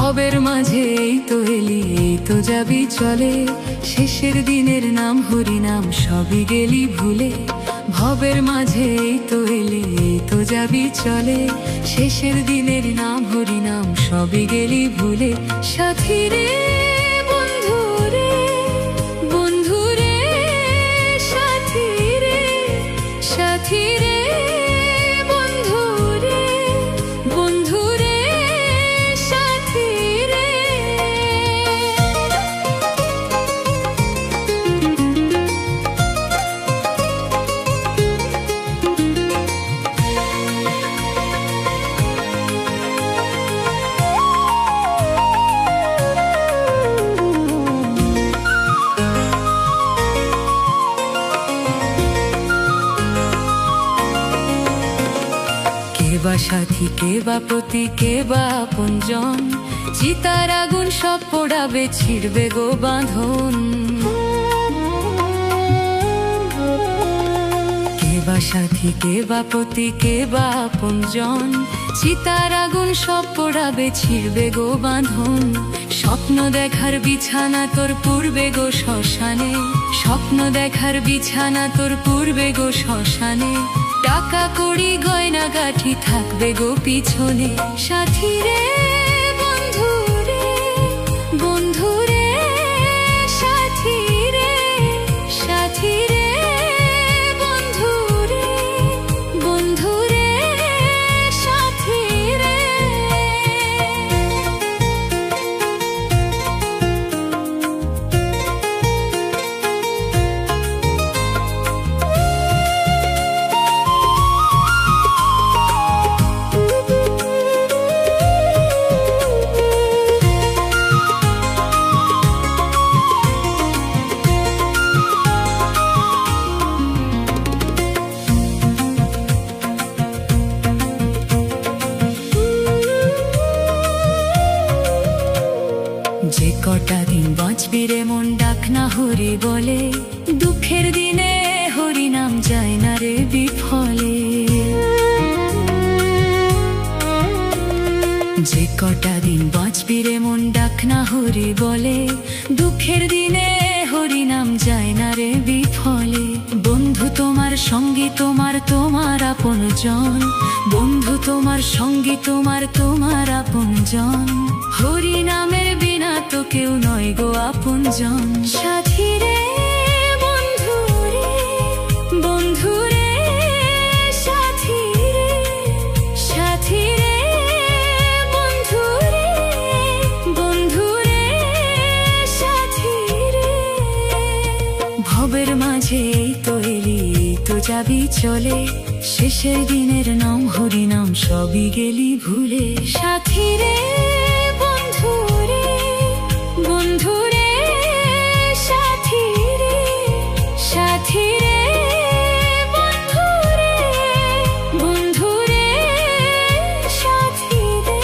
ভবের মাঝে এই তো এলি, এই তো যাবি চলে, শেষের দিনের নাম হরিনাম সবই গেলি ভুলে। ভবের মাঝে এই তো এলি, এই তো যাবি চলে, শেষের দিনের নাম হরিনাম সবই গেলি ভুলে। সাথী রে বন্ধু রে, বন্ধু রে সাথী রে, সাথী রে বন্ধু রে, বন্ধু রে সাথী রে। কে বা সাথী, কে বা প্রতি, কে বা আপনজন, চিতার আগুন সব পোড়াবে, ছিড়বে গো বাঁধন। কে বা সাথী, কে বা প্রতি, কে বা আপনজন, চিতার আগুন সব পোড়াবে, ছিড়বে গো বাঁধন। স্বপ্ন দেখার বিছানা তোর পূর্বে গো শ্মশানে, স্বপ্ন দেখার বিছানা তোর পূর্বে গো শ্মশানে। টাকা কড়ি গয়না গাঠি থাকবে গো পিছনে। সাথী রে বন্ধু রে, বন্ধু রে সাথী রে, সাথী রে বন্ধু রে, বন্ধু রে সাথী রে। যে কটা দিন বাঁচবি রে মন ডাক না হরি বলে, দুঃখের দিনে হরি নাম যায় না রে বিফলে। যে কটা দিন বাঁচবি রে মন ডাক না হরি বলে, দুঃখের দিনে হরি নাম যায় না রে বিফলে। বন্ধু তোমার সঙ্গী, তোমার তোমার আপনজন, বন্ধু তোমার সঙ্গী, তোমার তোমার আপনজন। হরি নামের বিনা তো কেউ নয় গো আপনজন। সাথী রে বন্ধু রে, বন্ধু রে সাথী রে, সাথী রে বন্ধু রে, বন্ধু রে সাথী রে। ভবের মাঝে এই তো এলি, এই তো যাবি চলে, শেষের দিনের নাম হরিনাম সবই গেলি ভুলে। সাথী রে বন্ধু রে, বন্ধু রে সাথী রে, সাথী রে বন্ধু রে, বন্ধু রে সাথী রে।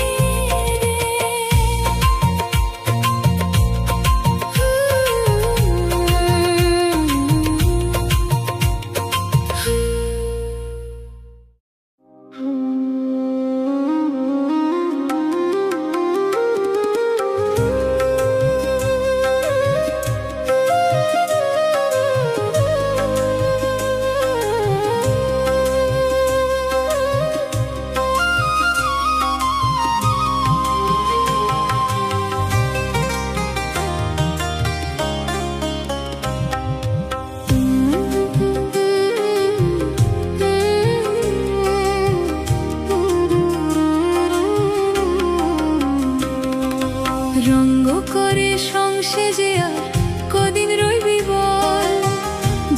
রঙ্গ করে সংসেজে আর কদিন রইবি বল,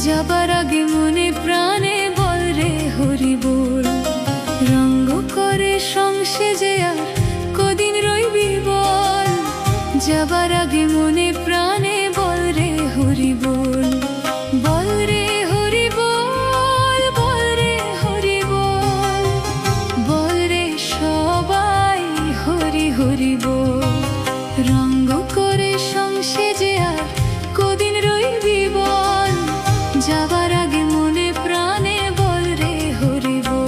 যাবার আগে মনে প্রাণে বল রে হরি বল। রঙ্গ করে সংসেজে আর কদিন রইবি বল, যাবার আগে মনে প্রাণে বল রে হরি বল। বল রে হরি বল, বল রে হরি বল, বল রে সবাই হরি হরি বল। রঙ্গ করে সংসেজে আর কদিন রইবি বল, যাবার আগে মনে প্রাণে বল রে হরি বল।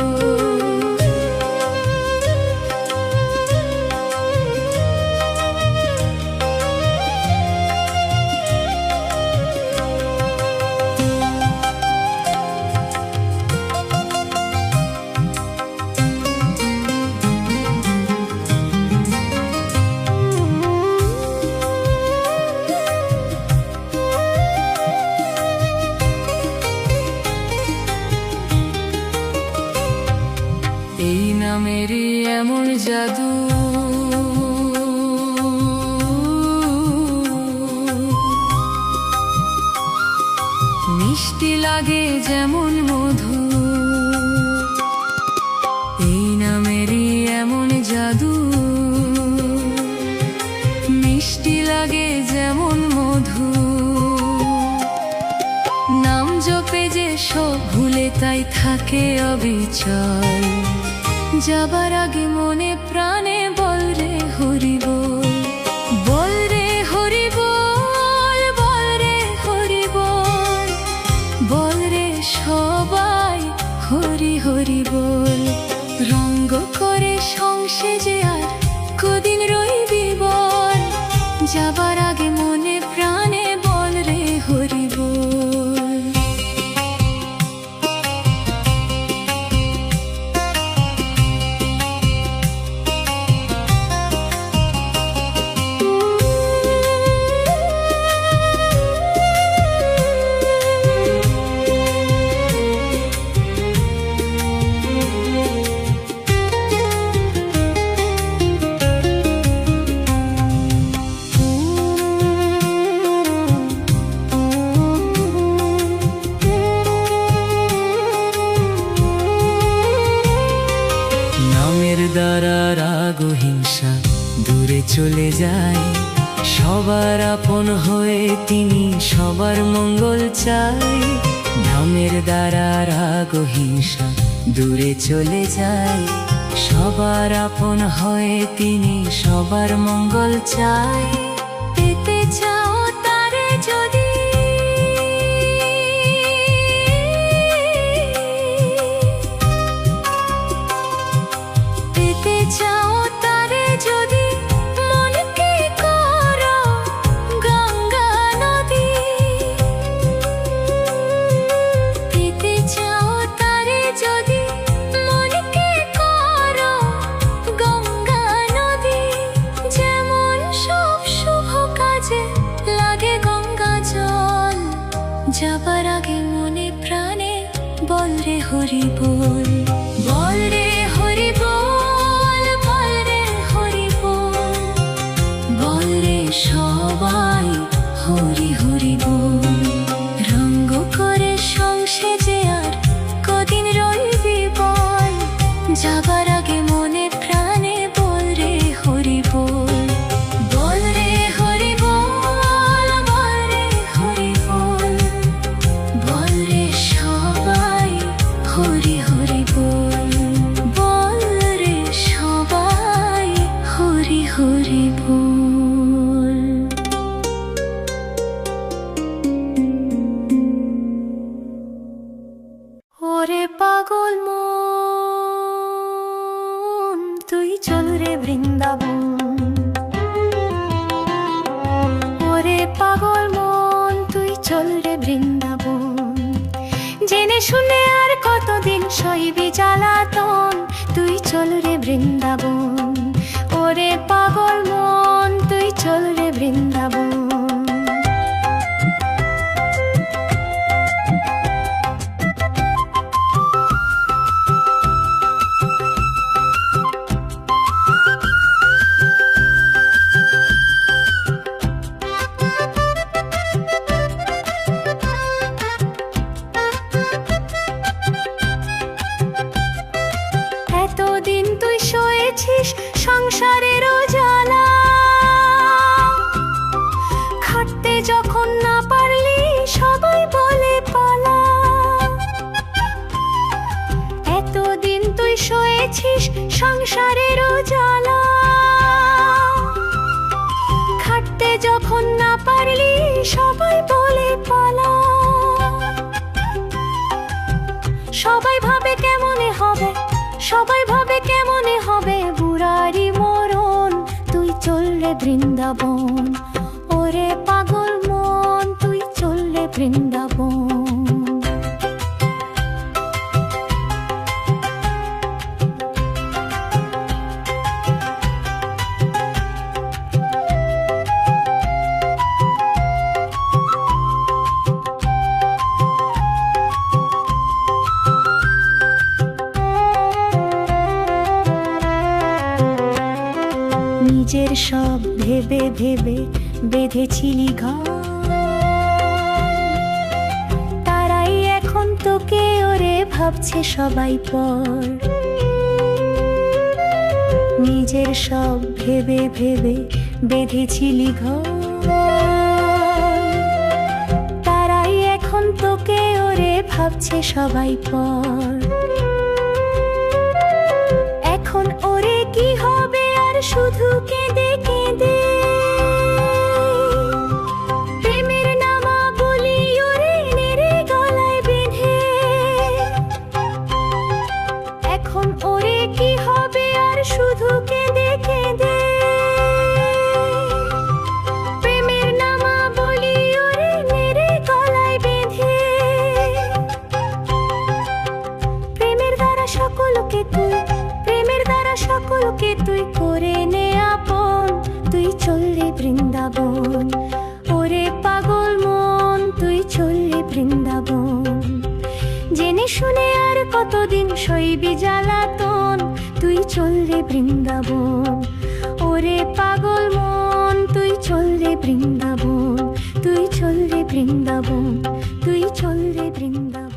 মিষ্টি লাগে যেমন মধু, এই নামেরই এমন জাদু। মিষ্টি লাগে যেমন মধু, নাম জপে যে সব ভুলে তাই থাকে অবিচল। যাবার আগে মনে প্রাণে বল রে হরি বল, বল রে হরি বল, বল রে হরি বল, বল রে সবাই হরি হরি বল। রঙ্গ করে সংসেজে আর কদিন রইবি বল, যাবার আগে মনে প্রাণে বল রে হরি বল। দ্বারা রাগ ও হিংসা দূরে চলে যায়, সবার আপন হয়ে তিনি সবার মঙ্গল চায়। নামের দ্বারা রাগ ও হিংসা দূরে চলে যায়, সবার আপন হয়ে তিনি সবার মঙ্গল চায়। পেতে চাও তারে যদি, চাও তারে যদি, মনকে করো গঙ্গা নদী। পেতে চাও তারে যদি, মনকে করো গঙ্গা নদী। যেমন সব শুভ কাজে লাগে গঙ্গা জল, যাবার আগে মনে প্রাণে বল রে হরি বল, বল রে হরি বল, বল রে হরি বল, বল রে সবাই হরি হরি বল। রঙ্গ করে সংসেজে আর কদিন রইবি বল, যাবার আগে মনে প্রাণে বল রে হরি বল, বল রে হরি বল, বল রে হরি বল, বল রে সবাই হরি হরি বল, বল রে সবাই হরি হরি বল। ওরে পাগল মন তুই চল রে বৃন্দাবন, ওরে পাগল মন তুই চল রে বৃন্দাবন। জেনে শুনে আর কতদিন সইবি জ্বালাতন, তুই চল রে বৃন্দাবন। ওরে পাগল মন তুই চল রে বৃন্দাবন। এতদিন তুই সয়েছিস সংসারের জ্বালা, খাটতে যখন না পারলি সবাই বলে পালা। এতদিন তুই সয়েছিস সংসারের জ্বালা, খাটতে যখন না পারলি সবাই বলে পালা। সবাই ভাবে কেমনে হবে, সবাই ভাবে কেমনে হবে বুড়ারি মরণ, তুই চল রে বৃন্দাবন। ওরে পাগল মন তুই চল রে বৃন্দাবন। নিজের সব ভেবে ভেবে বেঁধেছিলি ঘর, তার ভাবছে সবাই পর। নিজের সব ভেবে ভেবে বেঁধেছিলি ঘর, তারাই এখন তোকে ওরে ভাবছে সবাই পর। এখন ওরে কি হবে আর শুধু কেঁদে কেঁদে প্রেমের নামা বলি ওরে নেড়ে গলায় বেঁধে। এখন ওরে কি হবে আর শুধু কেঁদে কেঁদে প্রেমের নামা বলি ওরে নেড়ে গলায় বেঁধে। প্রেমের দ্বারা সকলকে তুই, প্রেমের দ্বারা সকলকে তুই করে নে আপন। তুই চললে বৃন্দাবন ওরে পাগল মন, তুই চললে বৃন্দাবন। জেনে শুনে আর কতদিন সইবি জ্বালাতন, তুই চললে বৃন্দাবন ওরে পাগল মন। তুই চললে বৃন্দাবন, তুই চললে বৃন্দাবন, তুই চললে বৃন্দাবন।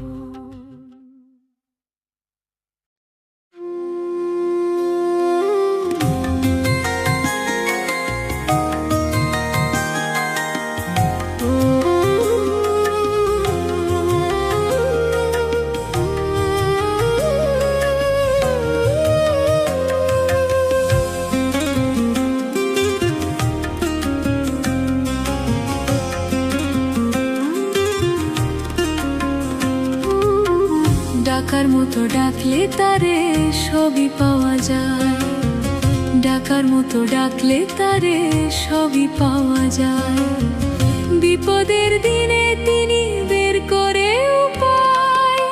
ডাকার মতো ডাকলে তারে সবই পাওয়া যায়, ডাকার মতো ডাকলে তারে সবই পাওয়া যায়। বিপদের দিনে তিনি বের করে উপায়,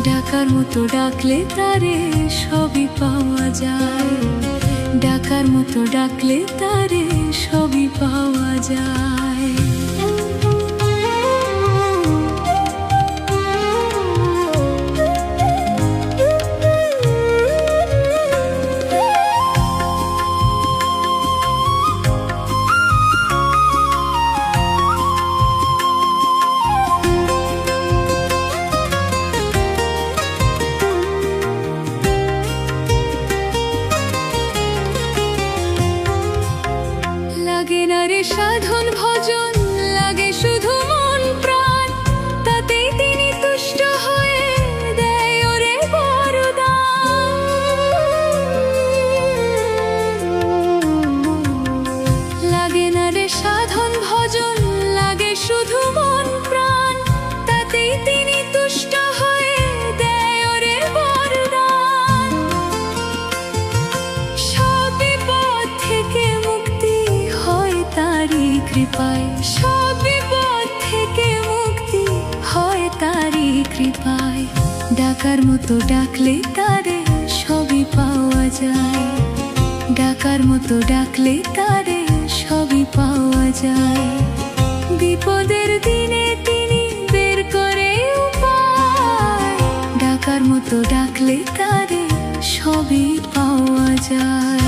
ডাকার মতো ডাকলে তারে সবই পাওয়া যায়, ডাকার মতো ডাকলে তারে সবই পাওয়া যায়। লাগে না রে সাধন ভজন, লাগে শুধু মন প্রাণ, তাতেই তিনি তুষ্ট হয়ে দেয় ওরে বরদান। লাগে না রে সাধন ভজন, লাগে শুধু মন প্রাণ, তাতেই তিনি তুষ্ট হয়ে দেয় ওরে বরদান। সব বিপদ থেকে মুক্তি হয় তারি কৃপায়, সব বিপদ থেকে মুক্তি হয় তারি কৃপায়। ডাকার মতো ডাকলে তারে সবই পাওয়া যায়, ডাকার মতো ডাকলে তারে সবই পাওয়া যায়। বিপদের দিনে তিনি বের করে উপায়, ডাকার মতো ডাকলে তারে সবই পাওয়া যায়।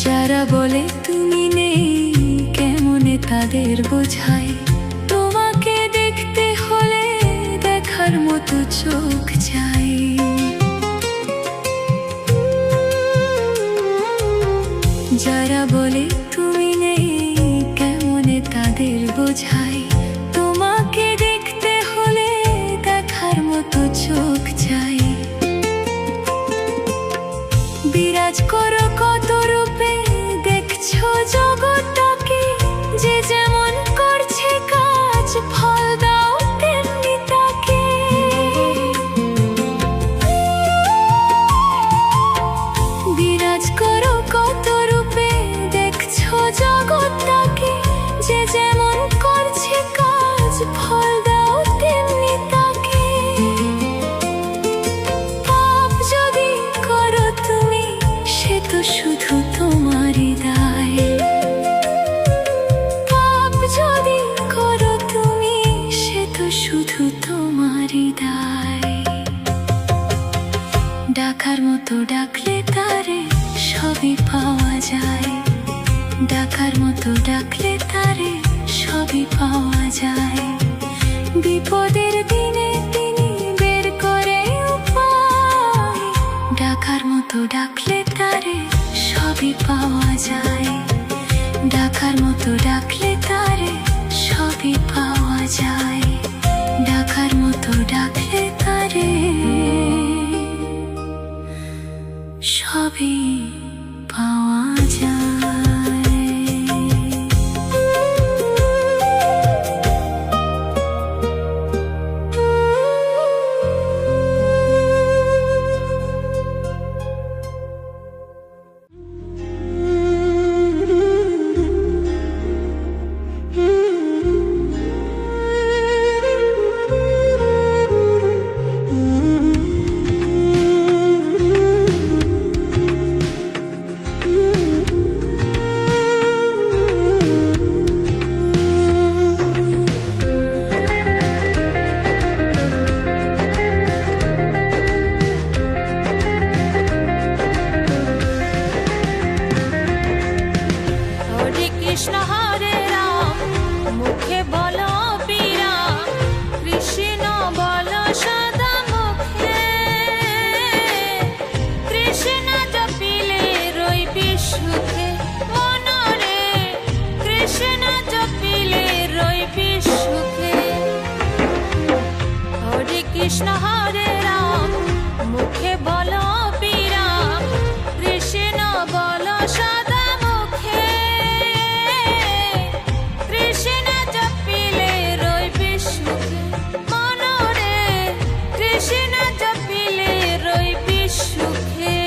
যারা বলে তুমি নেই কেমনে তাদের বোঝায়, তোমাকে দেখতে হলে দেখার মতো চোখ চাই। যারা বলে তুমি নেই কেমনে তাদের বোঝায়, তোমাকে দেখতে হলে দেখার মতো চোখ চাই। বিরাজ করো কত রূপে দেখছো জগৎটাকে, যে যেমন করছে কাজ ফল দাও তেমনি তাকে। বিরাজ করো কত রূপে দেখছো জগৎটাকে, যে যেমন করছে কাজ ফল দাও তেমনি তাকে। ডাকলে তারে সবই পাওয়া যায়, ডাকার মতো ডাকলে তারে সবই পাওয়া যায়। বিপদের দিনে তিনি বের করে উপায়, ডাকার মতো ডাকলে তারে সবই পাওয়া যায়, ডাকার মতো ডাকলে তারে সবই পাওয়া যায়, ডাকার মতো ডাকলে তারে সবই পাওয়া যায়। কৃষ্ণ হরে রাম, মুখে বলো বিরাম, কৃষ্ণ বলো সদা মুখে, কৃষ্ণ জপিলে রইবি সুখে মনরে, কৃষ্ণ জপিলে রইবি সুখে। হরে কৃষ্ণ হরে রাম, মুখে বলো বিরাম, কৃষ্ণ বলো সদা মুখে, কৃষ্ণ জপিলে রইবি সুখে মনরে, কৃষ্ণ জপিলে রইবি সুখে।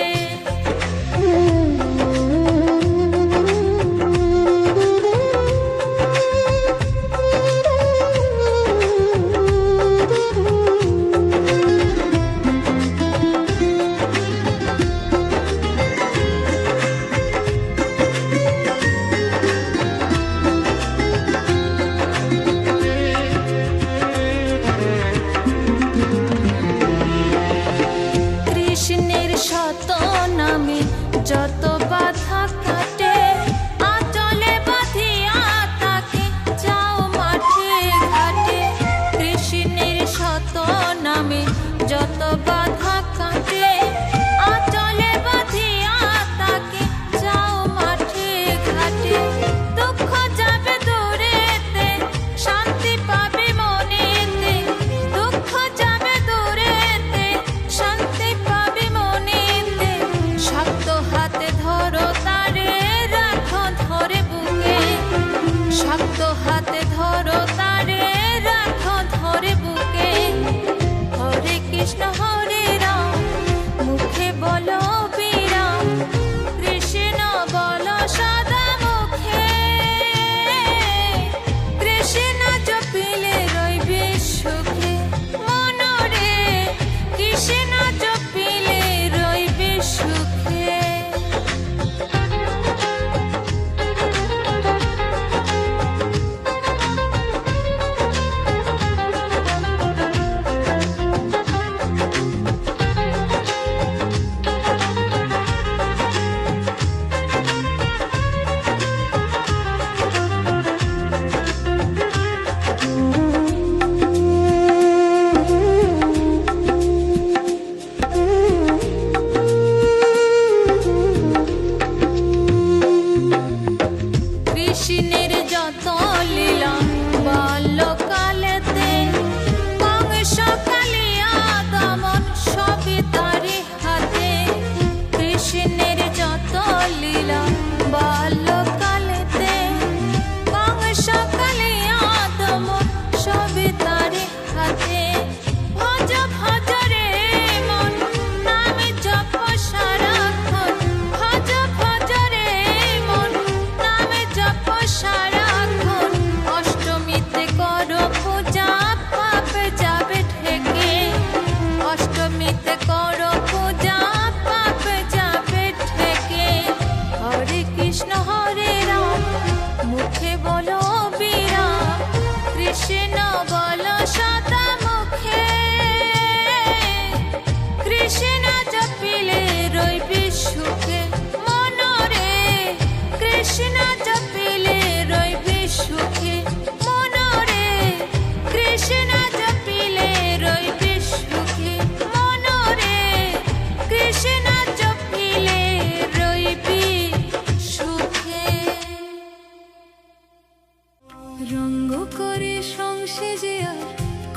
সেজে আর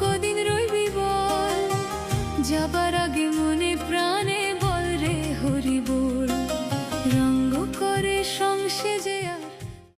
কদিন রইবি বল, যাবার